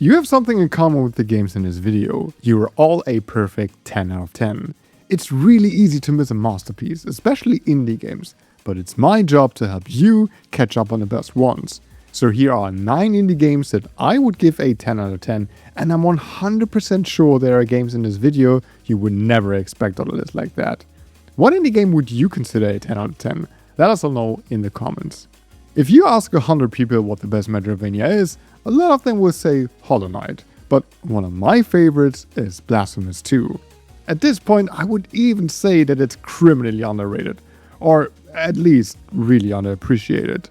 You have something in common with the games in this video. You are all a perfect 10 out of 10. It's really easy to miss a masterpiece, especially indie games, but it's my job to help you catch up on the best ones. So here are 9 indie games that I would give a 10 out of 10, and I'm 100% sure there are games in this video you would never expect on a list like that. What indie game would you consider a 10 out of 10? Let us all know in the comments. If you ask 100 people what the best Metroidvania is, a lot of them will say Hollow Knight, but one of my favorites is Blasphemous 2. At this point, I would even say that it's criminally underrated, or at least really underappreciated.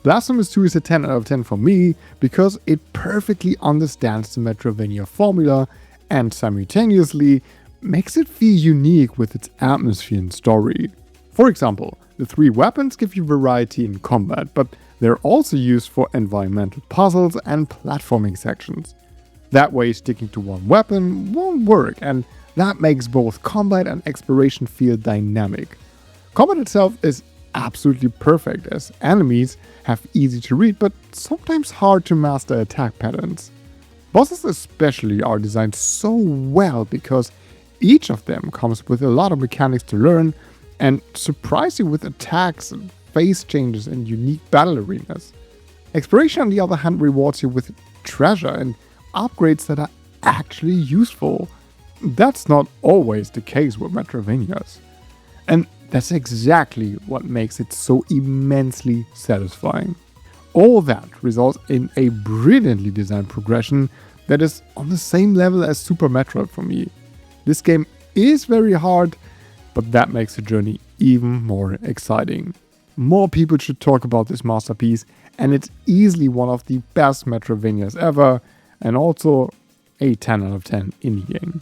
Blasphemous 2 is a 10 out of 10 for me because it perfectly understands the Metroidvania formula and simultaneously makes it feel unique with its atmosphere and story. For example, the 3 weapons give you variety in combat, but they're also used for environmental puzzles and platforming sections. That way, sticking to one weapon won't work, and that makes both combat and exploration feel dynamic. Combat itself is absolutely perfect, as enemies have easy to read but sometimes hard to master attack patterns. Bosses especially are designed so well because each of them comes with a lot of mechanics to learn and surprise you with attacks and phase changes and unique battle arenas. Exploration, on the other hand, rewards you with treasure and upgrades that are actually useful. That's not always the case with Metroidvanias. And that's exactly what makes it so immensely satisfying. All that results in a brilliantly designed progression that is on the same level as Super Metroid for me. This game is very hard, but that makes the journey even more exciting. More people should talk about this masterpiece, and it's easily one of the best Metroidvanias ever, and also a 10 out of 10 indie game.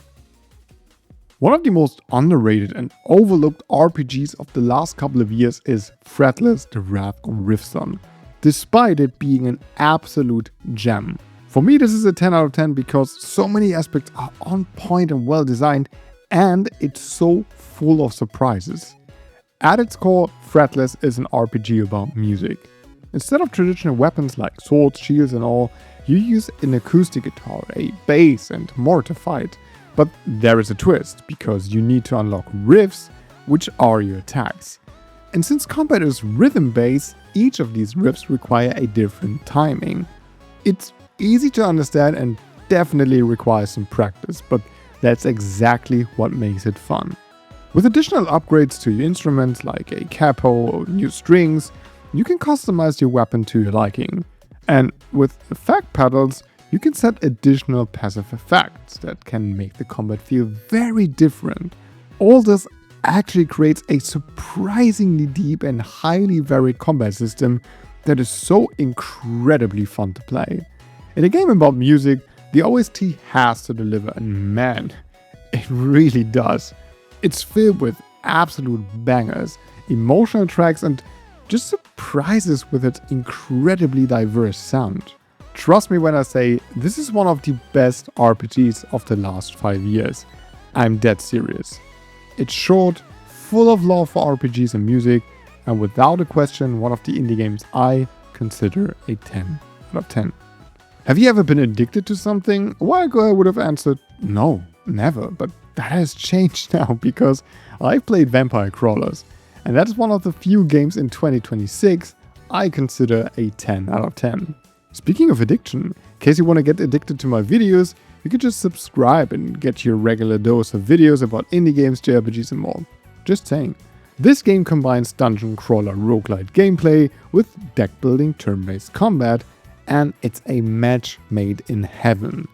One of the most underrated and overlooked RPGs of the last couple of years is Fretless: The Wrath of Rifson, despite it being an absolute gem. For me, this is a 10 out of 10 because so many aspects are on point and well designed, and it's so full of surprises. At its core, Fretless is an RPG about music. Instead of traditional weapons like swords, shields and all, you use an acoustic guitar, a bass and more to fight. But there is a twist, because you need to unlock riffs, which are your attacks. And since combat is rhythm-based, each of these riffs require a different timing. It's easy to understand and definitely requires some practice, but that's exactly what makes it fun. With additional upgrades to your instruments like a capo or new strings, you can customize your weapon to your liking. And with effect pedals, you can set additional passive effects that can make the combat feel very different. All this actually creates a surprisingly deep and highly varied combat system that is so incredibly fun to play. In a game about music, the OST has to deliver, and man, it really does. It's filled with absolute bangers, emotional tracks, and just surprises with its incredibly diverse sound. Trust me when I say this is one of the best RPGs of the last 5 years. I'm dead serious. It's short, full of love for RPGs and music, and without a question one of the indie games I consider a 10 out of 10. Have you ever been addicted to something? A while ago I would have answered no, never, but that has changed now because I've played Vampire Crawlers, and that's one of the few games in 2026 I consider a 10 out of 10. Speaking of addiction, in case you want to get addicted to my videos, you can just subscribe and get your regular dose of videos about indie games, JRPGs and more. Just saying. This game combines dungeon crawler roguelite gameplay with deck building turn-based combat, and it's a match made in heaven.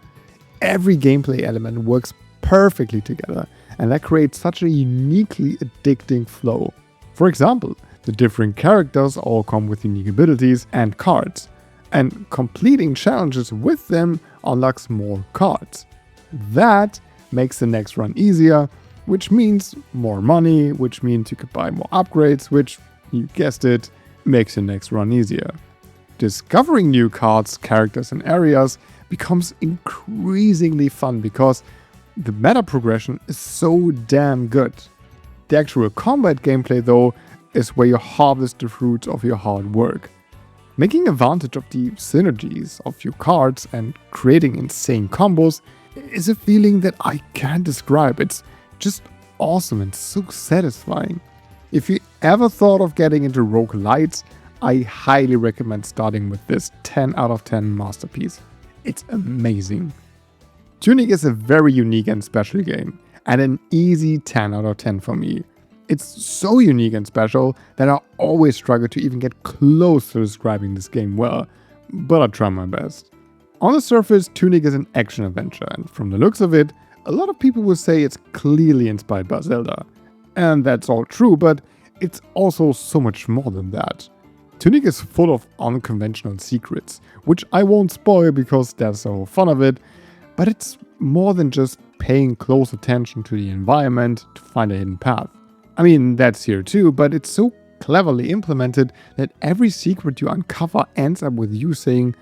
Every gameplay element works perfectly together, and that creates such a uniquely addicting flow. For example, the different characters all come with unique abilities and cards, and completing challenges with them unlocks more cards. That makes the next run easier, which means more money, which means you could buy more upgrades, which, you guessed it, makes the next run easier. Discovering new cards, characters and areas becomes increasingly fun because the meta progression is so damn good. The actual combat gameplay though is where you harvest the fruits of your hard work. Making advantage of the synergies of your cards and creating insane combos is a feeling that I can't describe. It's just awesome and so satisfying. If you ever thought of getting into roguelites, I highly recommend starting with this 10 out of 10 masterpiece. It's amazing. Tunic is a very unique and special game, and an easy 10 out of 10 for me. It's so unique and special that I always struggle to even get close to describing this game well, but I try my best. On the surface, Tunic is an action-adventure, and from the looks of it, a lot of people will say it's clearly inspired by Zelda. And that's all true, but it's also so much more than that. Tunic is full of unconventional secrets, which I won't spoil because that's the whole fun of it, but it's more than just paying close attention to the environment to find a hidden path. I mean, that's here too, but it's so cleverly implemented that every secret you uncover ends up with you saying,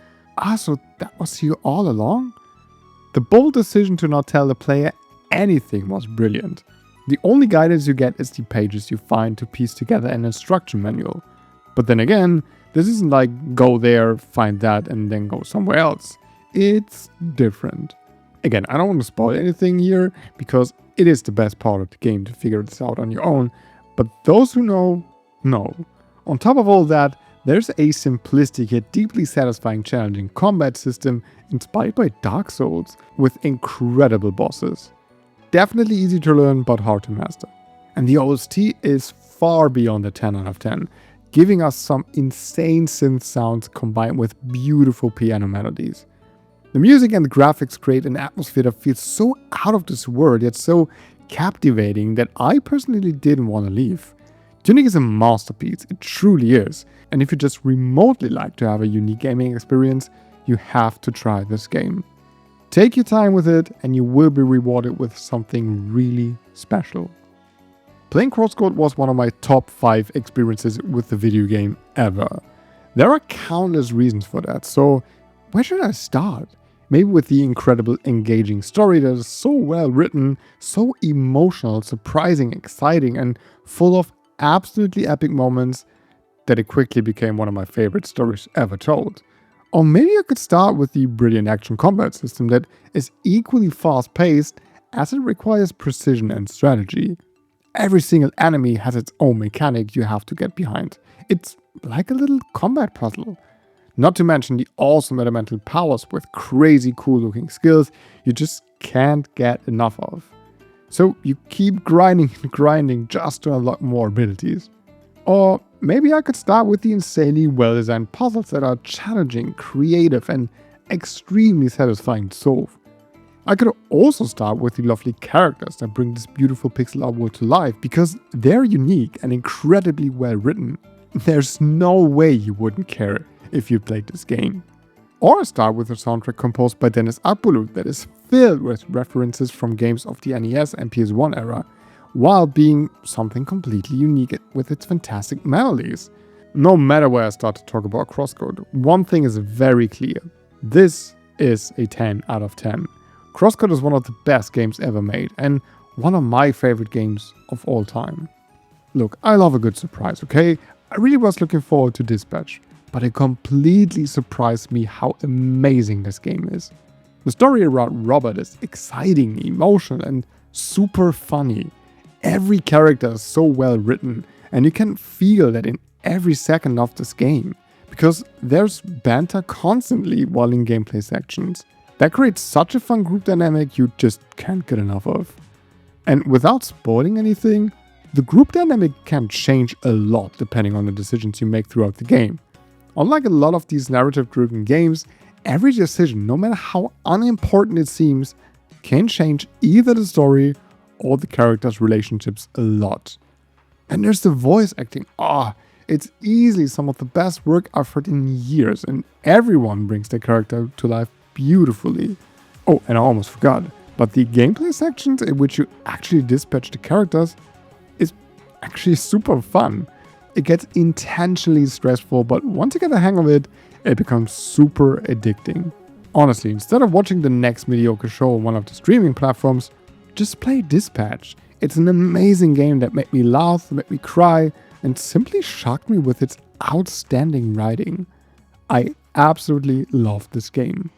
so that was here all along? The bold decision to not tell the player anything was brilliant. The only guidance you get is the pages you find to piece together an instruction manual. But then again, this isn't like go there, find that, and then go somewhere else. It's different. Again, I don't want to spoil anything here, because it is the best part of the game to figure this out on your own, but those who know. On top of all that, there's a simplistic yet deeply satisfying challenging combat system inspired by Dark Souls, with incredible bosses. Definitely easy to learn, but hard to master. And the OST is far beyond a 10 out of 10, giving us some insane synth sounds combined with beautiful piano melodies. The music and the graphics create an atmosphere that feels so out of this world, yet so captivating that I personally didn't want to leave. Tunic is a masterpiece, it truly is, and if you just remotely like to have a unique gaming experience, you have to try this game. Take your time with it and you will be rewarded with something really special. Playing Crosscode was one of my top 5 experiences with the video game ever. There are countless reasons for that, so where should I start? Maybe with the incredible engaging story that is so well written, so emotional, surprising, exciting, and full of absolutely epic moments that it quickly became one of my favorite stories ever told. Or maybe I could start with the brilliant action combat system that is equally fast-paced as it requires precision and strategy. Every single enemy has its own mechanic you have to get behind. It's like a little combat puzzle. Not to mention the awesome elemental powers with crazy cool looking skills you just can't get enough of. So you keep grinding and grinding just to unlock more abilities. Or maybe I could start with the insanely well designed puzzles that are challenging, creative, and extremely satisfying to solve. I could also start with the lovely characters that bring this beautiful pixel art world to life, because they're unique and incredibly well written. There's no way you wouldn't care if you played this game. Or start with a soundtrack composed by Dennis Arpulu that is filled with references from games of the NES and PS1 era, while being something completely unique with its fantastic melodies. No matter where I start to talk about Crosscode, one thing is very clear. This is a 10 out of 10. Crosscode is one of the best games ever made, and one of my favorite games of all time. Look, I love a good surprise, okay? I really was looking forward to Dispatch, but it completely surprised me how amazing this game is. The story around Robert is exciting, emotional, and super funny. Every character is so well written, and you can feel that in every second of this game, because there's banter constantly while in gameplay sections. That creates such a fun group dynamic you just can't get enough of. And without spoiling anything, the group dynamic can change a lot depending on the decisions you make throughout the game. Unlike a lot of these narrative-driven games, every decision, no matter how unimportant it seems, can change either the story or the characters' relationships a lot. And there's the voice acting. It's easily some of the best work I've heard in years, and everyone brings their character to life beautifully. Oh, and I almost forgot, but the gameplay sections in which you actually dispatch the characters is actually super fun. It gets intentionally stressful, but once you get the hang of it, it becomes super addicting. Honestly, instead of watching the next mediocre show on one of the streaming platforms, just play Dispatch. It's an amazing game that made me laugh, made me cry, and simply shocked me with its outstanding writing. I absolutely love this game.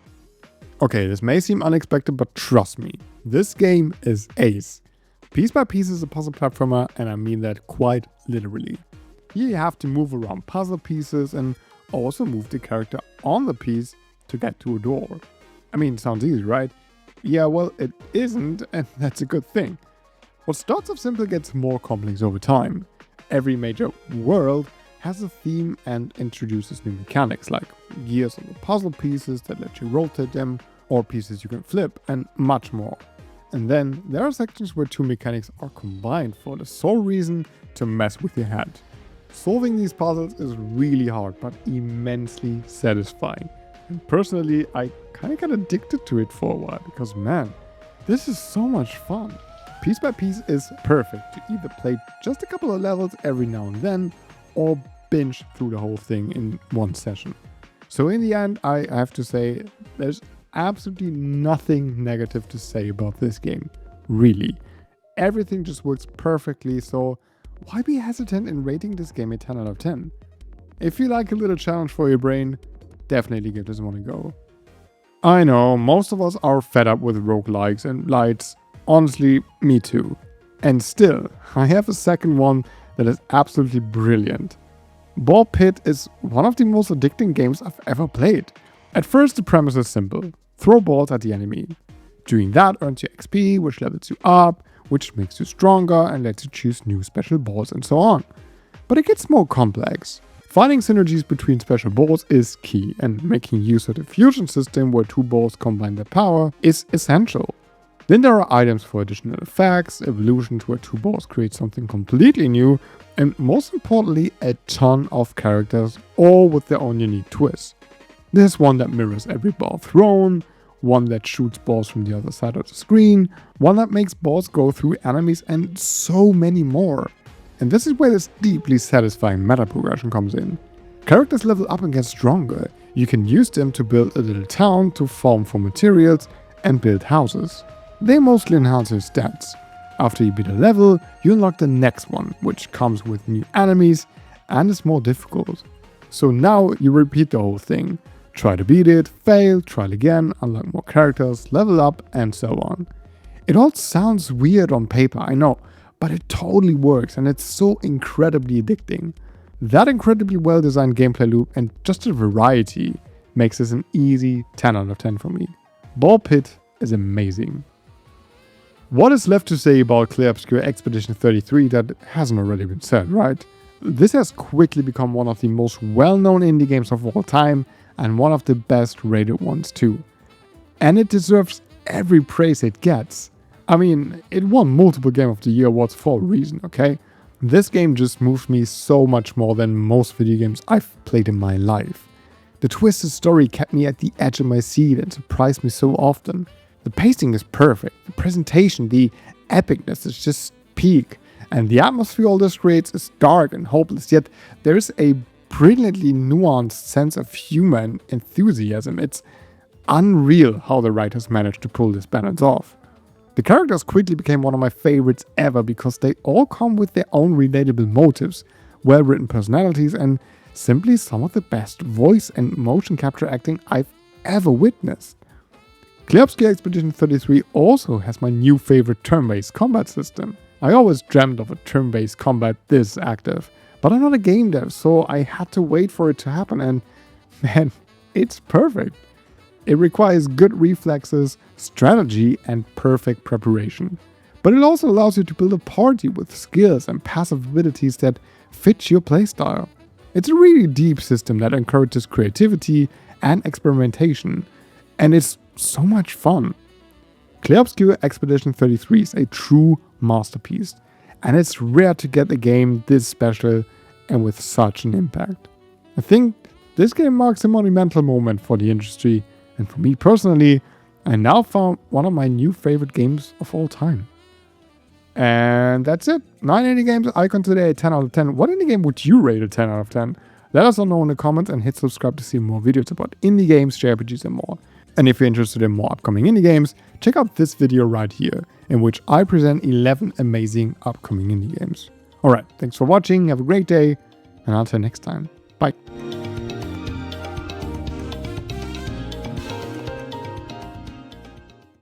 Okay, this may seem unexpected, but trust me, this game is ace. Piece by Piece is a puzzle platformer, and I mean that quite literally. Here you have to move around puzzle pieces and also move the character on the piece to get to a door. I mean, sounds easy, right? Yeah, well, it isn't, and that's a good thing. What starts off simple gets more complex over time. Every major world has a theme and introduces new mechanics like gears on the puzzle pieces that let you rotate them, or pieces you can flip, and much more. And then there are sections where two mechanics are combined for the sole reason to mess with your head. Solving these puzzles is really hard but immensely satisfying. And personally, I kinda got addicted to it for a while because man, this is so much fun. Piece by Piece is perfect to either play just a couple of levels every now and then or binge through the whole thing in one session. So in the end, I have to say there's absolutely nothing negative to say about this game. Really. Everything just works perfectly, so why be hesitant in rating this game a 10 out of 10? If you like a little challenge for your brain, definitely give this one a go. I know, most of us are fed up with roguelikes and lights. Honestly, me too. And still, I have a second one that is absolutely brilliant. Ball Pit is one of the most addicting games I've ever played. At first, the premise is simple. Throw balls at the enemy. Doing that earns you XP, which levels you up, which makes you stronger and lets you choose new special balls and so on. But it gets more complex. Finding synergies between special balls is key, and making use of the fusion system where two balls combine their power is essential. Then there are items for additional effects, evolutions where two balls create something completely new, and most importantly, a ton of characters, all with their own unique twist. There's one that mirrors every ball thrown, one that shoots balls from the other side of the screen, one that makes balls go through enemies, and so many more. And this is where this deeply satisfying meta progression comes in. Characters level up and get stronger. You can use them to build a little town, to farm for materials, and build houses. They mostly enhance your stats. After you beat a level, you unlock the next one, which comes with new enemies and is more difficult. So now you repeat the whole thing. Try to beat it, fail, try it again, unlock more characters, level up, and so on. It all sounds weird on paper, I know, but it totally works and it's so incredibly addicting. That incredibly well designed gameplay loop and just the variety makes this an easy 10 out of 10 for me. Ball Pit is amazing. What is left to say about Clear Obscure Expedition 33 that hasn't already been said, right? This has quickly become one of the most well-known indie games of all time and one of the best rated ones too. And it deserves every praise it gets. I mean, it won multiple Game of the Year awards for a reason, okay? This game just moved me so much more than most video games I've played in my life. The twisted story kept me at the edge of my seat and surprised me so often. The pacing is perfect, the presentation, the epicness is just peak, and the atmosphere all this creates is dark and hopeless, yet there is a brilliantly nuanced sense of humor and enthusiasm. It's unreal how the writers managed to pull this balance off. The characters quickly became one of my favorites ever because they all come with their own relatable motives, well-written personalities, and simply some of the best voice and motion capture acting I've ever witnessed. Clear Obscure Expedition 33 also has my new favorite turn-based combat system. I always dreamt of a turn-based combat this active, but I'm not a game dev, so I had to wait for it to happen, and man, it's perfect. It requires good reflexes, strategy, and perfect preparation. But it also allows you to build a party with skills and passive abilities that fit your playstyle. It's a really deep system that encourages creativity and experimentation, and it's so much fun. Clear Obscure Expedition 33 is a true masterpiece, and it's rare to get a game this special and with such an impact. I think this game marks a monumental moment for the industry, and for me personally, I now found one of my new favorite games of all time. And that's it. 9 indie games I consider a 10 out of 10. What indie game would you rate a 10 out of 10? Let us all know in the comments and hit subscribe to see more videos about indie games, JRPGs and more. And if you're interested in more upcoming indie games, check out this video right here, in which I present 11 amazing upcoming indie games. Alright, thanks for watching, have a great day, and until next time, bye.